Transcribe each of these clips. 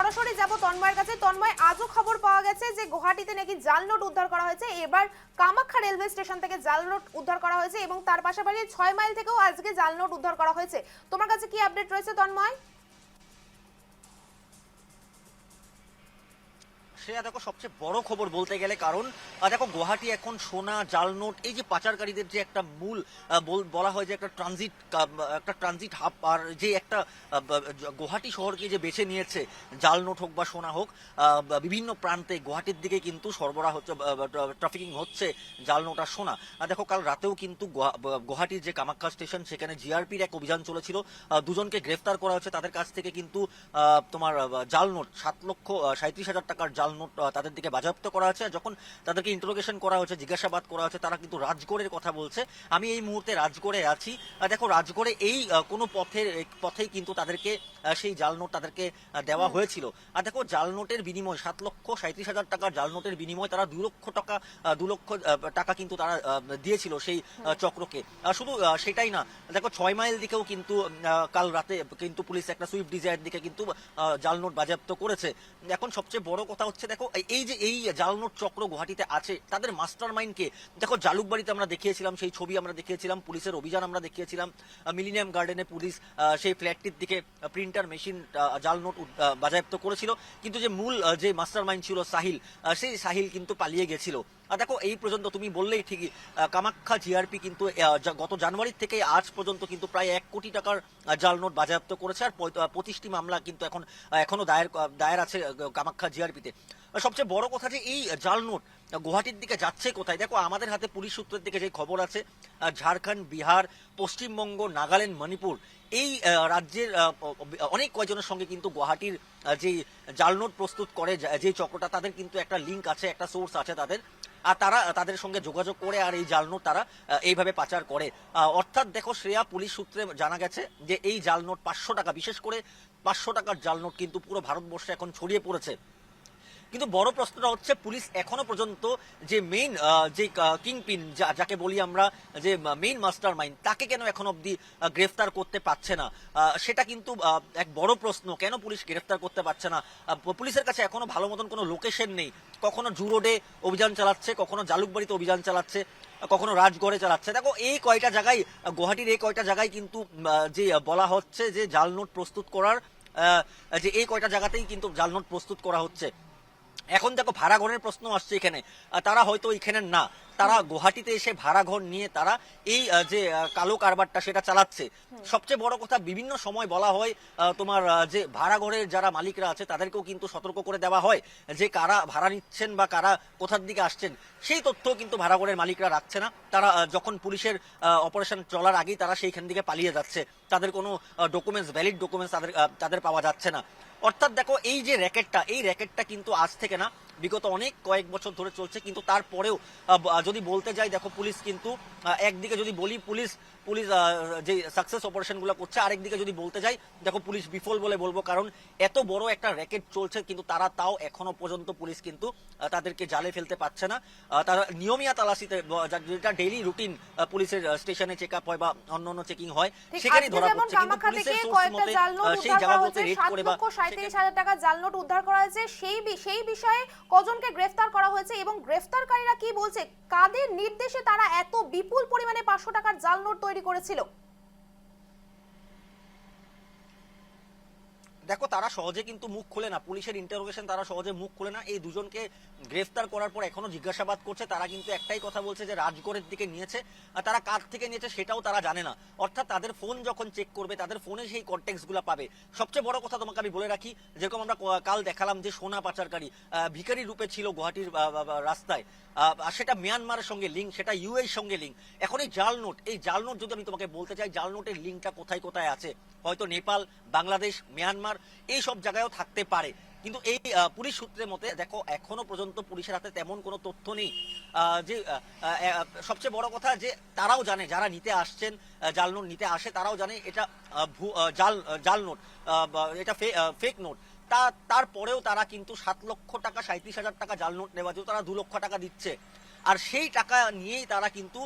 সরাসরি যাব তন্ময়ের কাছে। তন্ময়, আজও খবর পাওয়া গেছে যে গুয়াহাটিতে নাকি জাল নোট উদ্ধার করা হয়েছে। এবার কামাখ্যা রেলওয়ে স্টেশন থেকে জাল নোট উদ্ধার করা হয়েছে এবং তার পাশাপাশি 6 মাইল থেকেও আজকে জাল নোট উদ্ধার করা হয়েছে। তোমার কাছে কি আপডেট রয়েছে তন্ময়? সেটা দেখো সবচেয়ে বড় খবর বলতে গেলে, কারণ দেখো গুয়াহাটি এখন সোনা, জাল নোট, এই যে পাচারকারীদের যে একটা মূল বলা হয় যে একটা ট্রানজিট হাব, আর যে একটা গুয়াহাটি শহরকে যে বেছে নিয়েছে জাল নোট হোক বা সোনা হোক, বিভিন্ন প্রান্তে গুয়াহাটির দিকে কিন্তু সরবরাহ হচ্ছে, ট্রাফিকিং হচ্ছে জাল নোট আর সোনা। দেখো কাল রাতেও কিন্তু গুয়াহাটির যে কামাখ্যা স্টেশন, সেখানে জিআরপির এক অভিযান চলেছিল, দুজনকে গ্রেফতার করা হয়েছে। তাদের কাছ থেকে কিন্তু তোমার জাল নোট 7,37,000 টাকার জাল নোট তাদের দিকে বাজেয়াপ্ত করা হয়েছে। যখন তাদেরকে ইন্টারোগেশন করা হয়েছে, জিজ্ঞাসাবাদ করা হয়েছে, তারা কিন্তু রাজগড়ের কথা বলছে। আমি এই মুহূর্তে রাজগড়ে আছি। দেখো রাজগড়ে এই কোনো পথেই কিন্তু তাদেরকে সেই জাল নোট তাদেরকে দেওয়া হয়েছিল। আর দেখো জাল নোটের বিনিময় 7,37,000 টাকার জাল নোটের বিনিময় তারা 2 লক্ষ টাকা কিন্তু তারা দিয়েছিল সেই চক্রকে। শুধু সেটাই না, দেখো 6 মাইল দিকেও কিন্তু কাল রাতে কিন্তু পুলিশ একটা সুইফট ডিজায়ার দিকে কিন্তু জাল নোট বাজেয়াপ্ত করেছে। এখন সবচেয়ে বড় কথা হচ্ছে, দেখো এই জাল নোট চক্র গুয়াহাটিতে আছে, তাদের মাস্টার মাইন্ড কে? দেখো জালুকবাড়িতে আমরা দেখিয়েছিলাম, সেই ছবি আমরা দেখিয়েছিলাম, পুলিশের অভিযান আমরা দেখিয়েছিলাম। মিলিনিয়াম গার্ডেনে পুলিশ সেই ফ্ল্যাটটির দিকে প্রিন্টার মেশিন জাল নোট বাজেয়াপ্ত করেছিল, কিন্তু যে মূল যে মাস্টার মাইন্ড ছিল সাহিল, সেই সাহিল কিন্তু পালিয়ে গেছিল। দেখো এই পর্যন্ত তুমি বললেই ঠিকই, কামাখ্যা জিআরপি কিন্তু গত জানুয়ারি থেকে আজ পর্যন্ত কিন্তু প্রায় 1 কোটি টাকার জাল নোট বাজেয়াপ্ত করেছে। আর 25টি মামলা কিন্তু এখনো দায়ের আছে কামাখ্যা জিআরপিতে। সবচেয়ে বড় কথা যে এই জাল নোট গুয়াহাটির দিকে যাচ্ছে কোথায়? দেখো আমাদের হাতে পুলিশ সূত্রের দিকে যে খবর আছে, ঝাড়খণ্ড, বিহার, পশ্চিমবঙ্গ, নাগাল্যান্ড, মণিপুর, এই রাজ্যের অনেক কয়জনের সঙ্গে কিন্তু গুয়াহাটির যে জাল নোট প্রস্তুত করে যে চক্রটা, তাদের কিন্তু একটা লিঙ্ক আছে, একটা সোর্স আছে তাদের। আর তারা তাদের সঙ্গে যোগাযোগ করে আর এই জাল নোট তারা এইভাবে পাচার করে। অর্থাৎ দেখো শ্রেয়া, পুলিশ সূত্রে জানা গেছে যে এই জাল নোট 500 টাকা, বিশেষ করে 500 টাকার জাল নোট কিন্তু পুরো ভারতবর্ষে এখন ছড়িয়ে পড়েছে। কিন্তু বড় প্রশ্নটা হচ্ছে, পুলিশ এখনো পর্যন্ত যে মেইন যে কিংপিন, যাকে বলি আমরা যে মেইন মাস্টার মাইন্ড, তাকে কেন এখন অব্দি গ্রেফতার করতে পারছে না? সেটা কিন্তু এক বড় প্রশ্ন। কেন পুলিশ গ্রেফতার করতে পারছে না? পুলিশের কাছে এখনো ভালো মতন কোনো লোকেশন নেই। কখনো জু রোডে অভিযান চালাচ্ছে, কখনো জালুকবাড়িতে অভিযান চালাচ্ছে, কখনো রাজগড়ে চালাচ্ছে। দেখো এই কয়টা জায়গায়, গুয়াহাটির এই কয়টা জায়গায় কিন্তু যে বলা হচ্ছে যে জাল নোট প্রস্তুত করার, যে এই কয়টা জায়গাতেই কিন্তু জাল নোট প্রস্তুত করা হচ্ছে। এখন দেখো ভাড়া ঘরের প্রশ্ন আসছে এখানে। তারা হয়তো এখানে না, তারা গুয়াহাটিতে এসে ভাড়া ঘর নিয়ে তারা এই যে কালো কারবারটা সেটা চালাচ্ছে। সবচেয়ে বড় কথা, বিভিন্ন সময় বলা হয় তোমার যে ভাড়া ঘরের যারা মালিকরা আছে তাদেরকেও কিন্তু সতর্ক করে দেওয়া হয় যে কারা ভাড়া নিচ্ছেন বা কারা কোথার দিকে আসছেন, সেই তথ্য কিন্তু ভাড়া ঘরের মালিকরা রাখছে না। তারা যখন পুলিশের অপারেশন চলার আগেই তারা সেইখান থেকে পালিয়ে যাচ্ছে, তাদের কোনো ডকুমেন্টস, ভ্যালিড ডকুমেন্টস তাদের পাওয়া যাচ্ছে না। অর্থাৎ দেখো এই যে র্যাকেটটা কিন্তু আজ থেকে না, বিগত অনেক কয়েক বছর ধরে চলছে। কিন্তু তারপরেও যদি বলতে যাই, দেখো পুলিশ কিন্তু একদিকে যদি বলি পুলিশ যে সাকসেস অপারেশনগুলো করছে, আরেকদিকে যদি বলতে যাই দেখো পুলিশ বিফল বলে বলবো। কারণ এত বড় একটা র্যাকেট চলছে, কিন্তু তাও এখনো পর্যন্ত পুলিশ কিন্তু তাদেরকে জালে ফেলতে পারছে না। তারা নিয়মিয়া তালাশিতে, যেটা ডেইলি রুটিন পুলিশের স্টেশনে চেক আপ হয় বা অন্যান্য চেকিং হয়, সেখানেই ধরা পড়ছে। কিন্তু পুলিশের সোর্স মতে সেই জায়গাগুলোতে রেড করে বা 37,000 টাকা জাল নোট উদ্ধার করা হয়েছে, সেই বিষয়ে কজনকে গ্রেফতার করা হয়েছে এবং গ্রেফতারকারীরা কি বলছে, কাদের নির্দেশে তারা এত বিপুল পরিমাণে 500 টাকার জাল নোট তৈরি করেছিল? দেখো তারা সহজে কিন্তু মুখ খুলে না, পুলিশের ইন্টারোগেশন তারা সহজে মুখ খুলে না। এই দুজনকে গ্রেফতার করার পর এখনো জিজ্ঞাসাবাদ করছে। তারা কিন্তু একটাই কথা বলছে যে রাজগড়ের দিকে নিয়েছে, আর তারা কার থেকে নিয়েছে সেটাও তারা জানে না। অর্থাৎ তাদের ফোন যখন চেক করবে, তাদের ফোনে সেই কন্টেক্টস গুলা পাবে। সবচেয়ে বড় কথা তোমাকে আমি বলে রাখি, যেরকম আমরা কাল দেখালাম যে সোনা পাচারকারী ভিখারি রূপে ছিল গুয়াহাটির রাস্তায়, সেটা মিয়ানমারের সঙ্গে লিঙ্ক, সেটা ইউএর সঙ্গে লিঙ্ক। এখন এই জাল নোট যদি আমি তোমাকে বলতে চাই, জাল নোটের লিঙ্কটা কোথায় কোথায় আছে, হয়তো নেপাল, বাংলাদেশ, মিয়ানমার, এই সব জায়গায়ও থাকতে পারে। কিন্তু এই পুলিশ সূত্রের মতে দেখো এখনো পর্যন্ত পুলিশের হাতে তেমন কোনো তথ্য নেই। যে সবচেয়ে বড় কথা যে তারাও জানে, যারা নিতে আসছেন, জাল নোট নিতে আসে, তারাও জানে এটা জাল নোট, এটা ফেক নোট। তারপরেও তারা কিন্তু 7 লক্ষ টাকা, 37,000 টাকা জাল নোট নেওয়া, যেহেতু তারা 2 লক্ষ টাকা দিচ্ছে। আর সেই টাকা নিয়েই তারা কিন্তু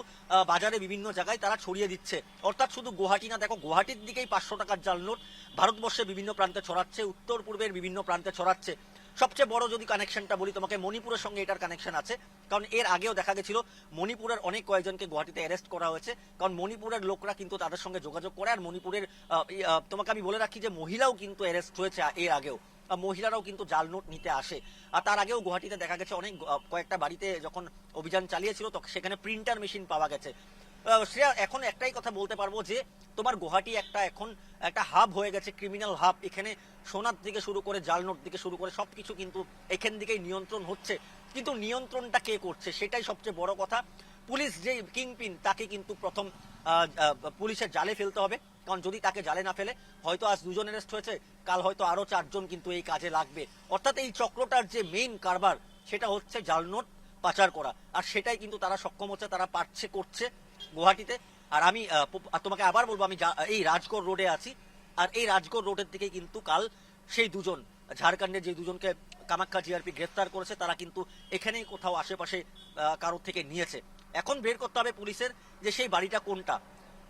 বাজারে বিভিন্ন জায়গায় তারা ছড়িয়ে দিচ্ছে। অর্থাৎ শুধু গুয়াহাটি না, দেখো গুয়াহাটির দিকেই 500 টাকার জাল নোট ভারতবর্ষের বিভিন্ন প্রান্তে ছড়াচ্ছে, উত্তর পূর্বের বিভিন্ন প্রান্তে ছড়াচ্ছে। সবচেয়ে বড় যদি কানেকশনটা বলি তোমাকে, মণিপুরের সঙ্গে এটার কানেকশন আছে। কারণ এর আগেও দেখা গেছিল মণিপুরের অনেক কয়েকজনকে গুয়াহাটিতে অ্যারেস্ট করা হয়েছে, কারণ মণিপুরের লোকরা কিন্তু তাদের সঙ্গে যোগাযোগ করে। আর মণিপুরের তোমাকে আমি বলে রাখি যে মহিলাও কিন্তু অ্যারেস্ট হয়েছে এর আগেও, মহিলারাও কিন্তু জাল নোট নিতে আসে। আর তার আগেও গুয়াহাটিতে দেখা গেছে অনেক কয়েকটা বাড়িতে যখন অভিযান চালিয়েছিল তখন সেখানে প্রিন্টার মেশিন পাওয়া গেছে। শ্রেয়া, এখন একটাই কথা বলতে পারবো যে তোমার গুয়াহাটি এখন একটা হাব হয়ে গেছে, ক্রিমিনাল হাব। এখানে সোনার থেকে শুরু করে জাল নোট থেকে শুরু করে সবকিছু কিন্তু এখান থেকেই নিয়ন্ত্রণ হচ্ছে। কিন্তু নিয়ন্ত্রণটা কে করছে সেটাই সবচেয়ে বড় কথা। পুলিশ যে কিংপিন তাকে কিন্তু প্রথম পুলিশের জালে ফেলতে হবে, কারণ যদি তাকে জালে না ফেলে হয়তো আজ 2জন অ্যারেস্ট হয়েছে, কাল হয়তো আরো 4জন কিন্তু এই কাজে লাগবে। অর্থাৎ এই চক্রটার যে মেইন কারবার সেটা হচ্ছে জাল নোট পাচার করা, আর সেটাই কিন্তু তারা সক্ষম হচ্ছে, তারা পারছে, করছে গুয়াহাটিতে। আর আমি তোমাকে আবার বলবো, আমি এই রাজগড় রোডে আছি, আর এই রাজগড় রোডের দিকে কিন্তু কাল সেই 2জন ঝাড়খণ্ডের যে 2জনকে কামাখ্যা জিআরপি গ্রেফতার করেছে তারা কিন্তু এখানেই কোথাও আশেপাশে কারোর থেকে নিয়েছে। এখন বের করতে হবে পুলিশের যে সেই বাড়িটা কোনটা,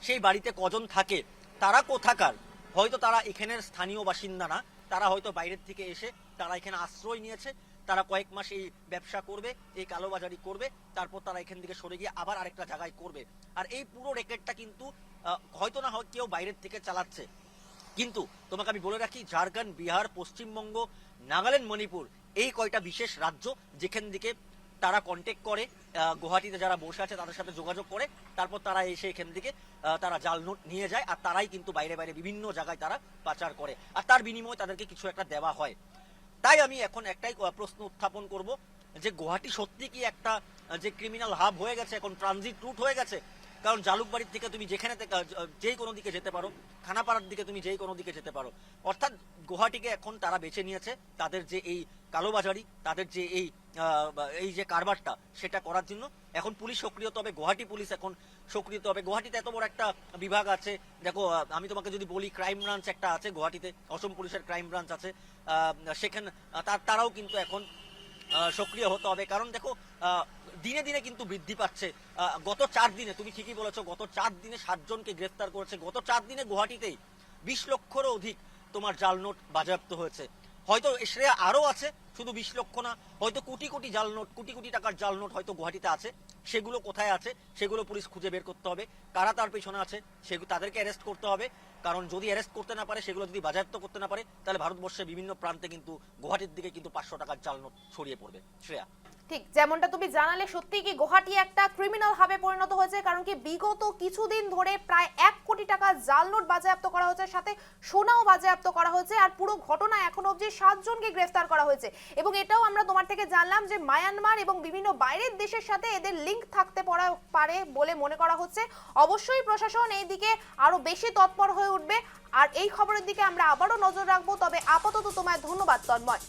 সেই বাড়িতে কজন থাকে, তারা কোথাকার। হয়তো তারা এখানের স্থানীয় বাসিন্দা না, তারা হয়তো বাইরের থেকে এসে তারা এখানে আশ্রয় নিয়েছে, তারা কয়েক মাস এই ব্যবসা করবে, এই কালোবাজারি করবে, তারপর তারা এখান থেকে সরে গিয়ে আবার আরেকটা জায়গায় করবে। আর এই পুরো রেকেটটা কিন্তু হয়তো না হয় কেউ বাইরের থেকে চালাচ্ছে। কিন্তু তোমাকে আমি বলে রাখি, ঝাড়খণ্ড, বিহার, পশ্চিমবঙ্গ, নাগাল্যান্ড, মণিপুর, এই কয়টা বিশেষ রাজ্য যেখান থেকে তারা কন্ট্যাক্ট করে, গুয়াহাটিতে যারা বসে আছে তাদের সাথে যোগাযোগ করে, তারপর তারা এসে এখান থেকে তারা জাল নোট নিয়ে যায়, আর তারাই কিন্তু বাইরে বাইরে বিভিন্ন জায়গায় তারা পাচার করে, আর তার বিনিময়ে তাদেরকে কিছু একটা দেওয়া হয়। তাই আমি এখন একটাই প্রশ্ন উত্থাপন করব যে গুয়াহাটি সত্যি কি একটা যে ক্রিমিনাল হাব হয়ে গেছে, এখন ট্রানজিট রুট হয়ে গেছে? কারণ জালুকবাড়ির থেকে তুমি যেখানে যেই কোনো দিকে যেতে পারো, খানাপাড়ার দিকে তুমি যেই কোনো দিকে যেতে পারো। অর্থাৎ গুয়াহাটিকে এখন তারা বেছে নিয়েছে তাদের যে এই কালোবাজারি, তাদের যে এই যে কারবারটা সেটা করার জন্য এখন পুলিশ সক্রিয়। তবে গুয়াহাটি পুলিশ এখন সক্রিয়, তবে গুয়াহাটিতে এত বড় একটা বিভাগ আছে। দেখো, আমি তোমাকে যদি বলি ক্রাইম ব্রাঞ্চ একটা আছে গুয়াহাটিতে, অসম পুলিশের ক্রাইম ব্রাঞ্চ আছে, সেখানে তারাও কিন্তু এখন সক্রিয় হতে হবে। কারণ দেখো, দিনে দিনে কিন্তু বৃদ্ধি পাচ্ছে। গত 4 দিনে, তুমি ঠিকই বলেছো, গত 4 দিনে 7 জনকে গ্রেফতার করেছে। গত 4 দিনে গুয়াহাটিতেই 20 লক্ষেরও অধিক তোমার জাল নোট বাজেয়াপ্ত হয়েছে। হয়তো শ্রেয়া আরো আছে, শুধু 20 লক্ষ না, হয়তো কোটি কোটি জাল নোট, কোটি কোটি টাকার জাল নোট হয়তো গুয়াহাটিতে আছে। সেগুলো কোথায় আছে সেগুলো পুলিশ খুঁজে বের করতে হবে, কারা তার পেছনে আছে সেগুলো তাদেরকে অ্যারেস্ট করতে হবে। কারণ যদি অ্যারেস্ট করতে না পারে, সেগুলো যদি বাজেয়াপ্ত করতে না পারে, তাহলে ভারতবর্ষের বিভিন্ন প্রান্তে কিন্তু গুয়াহাটির দিকে কিন্তু 500 টাকার জাল নোট ছড়িয়ে পড়বে। শ্রেয়া, ঠিক যেমনটা তুমি জানালে, সত্যি কি গুয়াহাটি একটা ক্রিমিনাল হাবে পরিণত হয়েছে। কারণ কি বিগত কিছুদিন ধরে প্রায় 1 কোটি টাকা জাল নোট বাজেয়াপ্ত করা হয়েছে, সাথে সোনাও বাজেয়াপ্ত করা হয়েছে। আর পুরো ঘটনা এখন অবধি 7 জনকে গ্রেফতার করা হয়েছে। এবং এটাও আমরা তোমার থেকে জানলাম যে মায়ানমার এবং বিভিন্ন বাইরের দেশের সাথে এদের লিঙ্ক থাকতে পারে বলে মনে করা হচ্ছে। অবশ্যই প্রশাসন এই দিকে আরো বেশি তৎপর হয়ে উঠবে, আর এই খবরের দিকে আমরা আবারও নজর রাখবো। তবে আপাতত তোমায় ধন্যবাদ তন্ময়।